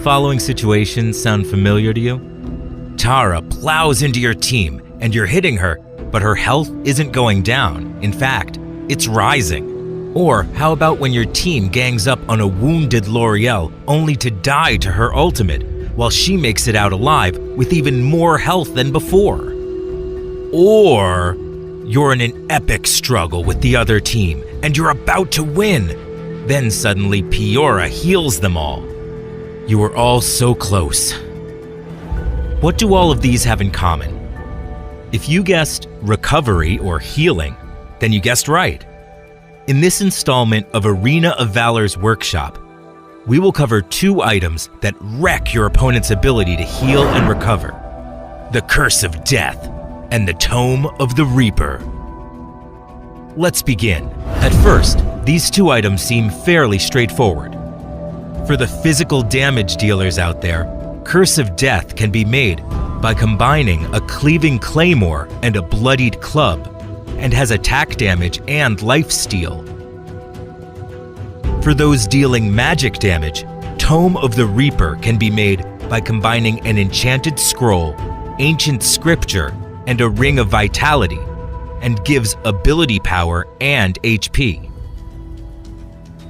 following situations sound familiar to you? Tara plows into your team and you're hitting her, but her health isn't going down. In fact, it's rising. Or how about when your team gangs up on a wounded L'Oreal only to die to her ultimate, while she makes it out alive with even more health than before? Or you're in an epic struggle with the other team and you're about to win. Then suddenly Piora heals them all. You were all so close. What do all of these have in common? If you guessed recovery or healing, then you guessed right. In this installment of Arena of Valor's workshop, we will cover 2 items that wreck your opponent's ability to heal and recover: the Curse of Death and the Tome of the Reaper. Let's begin. At first, these 2 items seem fairly straightforward. For the physical damage dealers out there, Curse of Death can be made by combining a cleaving claymore and a bloodied club, and has attack damage and lifesteal. For those dealing magic damage, Tome of the Reaper can be made by combining an enchanted scroll, ancient scripture, and a ring of vitality, and gives ability power and HP.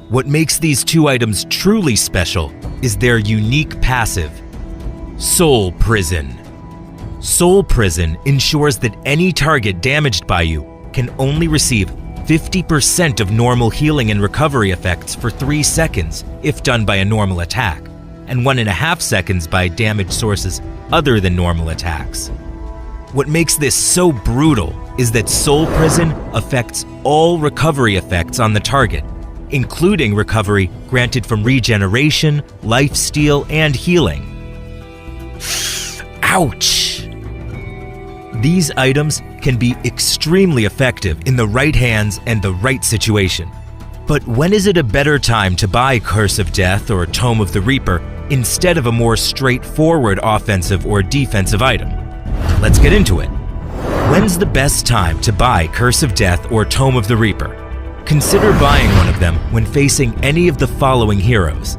What makes these 2 items truly special is their unique passive, Soul Prison. Soul Prison ensures that any target damaged by you can only receive 50% of normal healing and recovery effects for 3 seconds if done by a normal attack, and 1.5 seconds by damage sources other than normal attacks. What makes this so brutal is that Soul Prison affects all recovery effects on the target, including recovery granted from regeneration, lifesteal, and healing. Ouch! These items can be extremely effective in the right hands and the right situation. But when is it a better time to buy Curse of Death or Tome of the Reaper instead of a more straightforward offensive or defensive item? Let's get into it. When's the best time to buy Curse of Death or Tome of the Reaper? Consider buying one of them when facing any of the following heroes.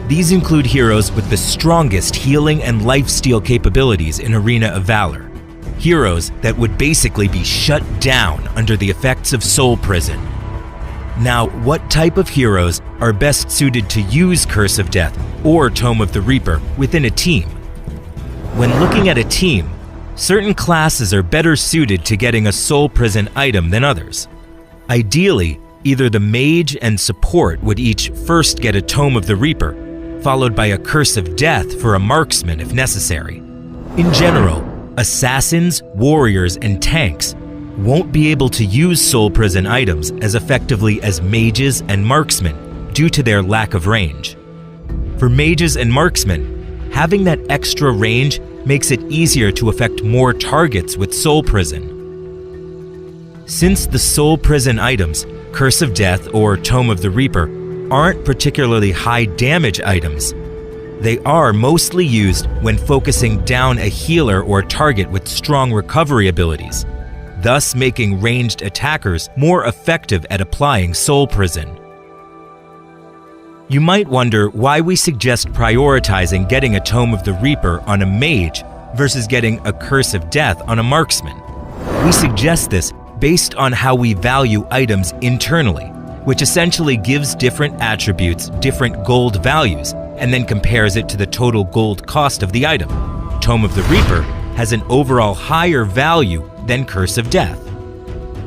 These include heroes with the strongest healing and lifesteal capabilities in Arena of Valor. Heroes that would basically be shut down under the effects of Soul Prison. Now, what type of heroes are best suited to use Curse of Death or Tome of the Reaper within a team? When looking at a team, certain classes are better suited to getting a Soul Prison item than others. Ideally, either the mage and support would each first get a Tome of the Reaper, followed by a Curse of Death for a marksman if necessary. In general, assassins, warriors, and tanks won't be able to use Soul Prison items as effectively as mages and marksmen due to their lack of range. For mages and marksmen, having that extra range makes it easier to affect more targets with Soul Prison. Since the Soul Prison items, Curse of Death or Tome of the Reaper, aren't particularly high damage items, they are mostly used when focusing down a healer or target with strong recovery abilities, thus making ranged attackers more effective at applying Soul Prison. You might wonder why we suggest prioritizing getting a Tome of the Reaper on a mage versus getting a Curse of Death on a marksman. We suggest this based on how we value items internally, which essentially gives different attributes different gold values and then compares it to the total gold cost of the item. Tome of the Reaper has an overall higher value than Curse of Death.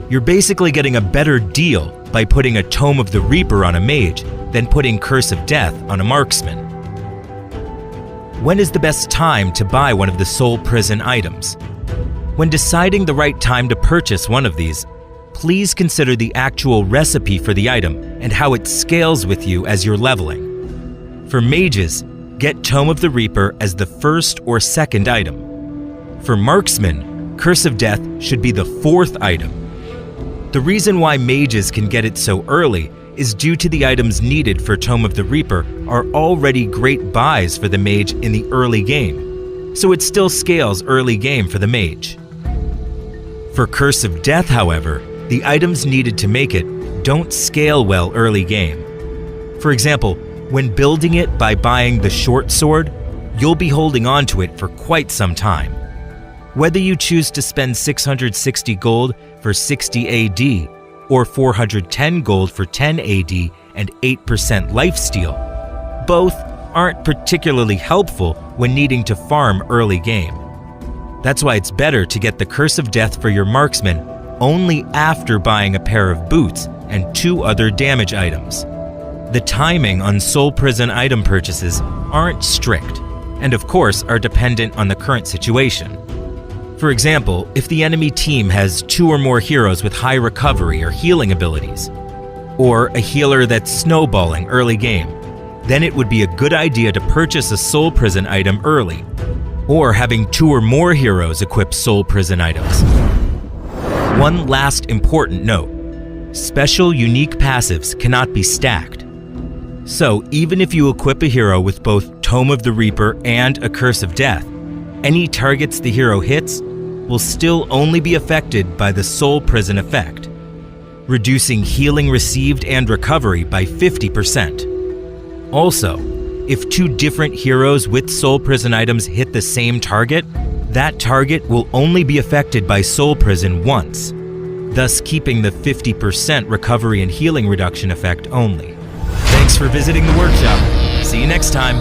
You're basically getting a better deal by putting a Tome of the Reaper on a mage than putting Curse of Death on a marksman. When is the best time to buy one of the Soul Prison items? When deciding the right time to purchase one of these, please consider the actual recipe for the item and how it scales with you as you're leveling. For mages, get Tome of the Reaper as the first or second item. For marksmen, Curse of Death should be the 4th item. The reason why mages can get it so early is due to the items needed for Tome of the Reaper are already great buys for the mage in the early game, so it still scales early game for the mage. For Curse of Death, however, the items needed to make it don't scale well early game. For example, When building it by buying the short sword, you'll be holding on to it for quite some time. Whether you choose to spend 660 gold for 60 AD or 410 gold for 10 AD and 8% lifesteal, both aren't particularly helpful when needing to farm early game. That's why it's better to get the Curse of Death for your marksman only after buying a pair of boots and 2 other damage items. The timing on Soul Prison item purchases aren't strict, and of course are dependent on the current situation. For example, if the enemy team has 2 or more heroes with high recovery or healing abilities, or a healer that's snowballing early game, then it would be a good idea to purchase a Soul Prison item early, or having 2 or more heroes equip Soul Prison items. One last important note: special unique passives cannot be stacked. So even if you equip a hero with both Tome of the Reaper and a Curse of Death, any targets the hero hits will still only be affected by the Soul Prison effect, reducing healing received and recovery by 50%. Also, if 2 different heroes with Soul Prison items hit the same target, that target will only be affected by Soul Prison once, thus keeping the 50% recovery and healing reduction effect only. Thanks for visiting the workshop. See you next time.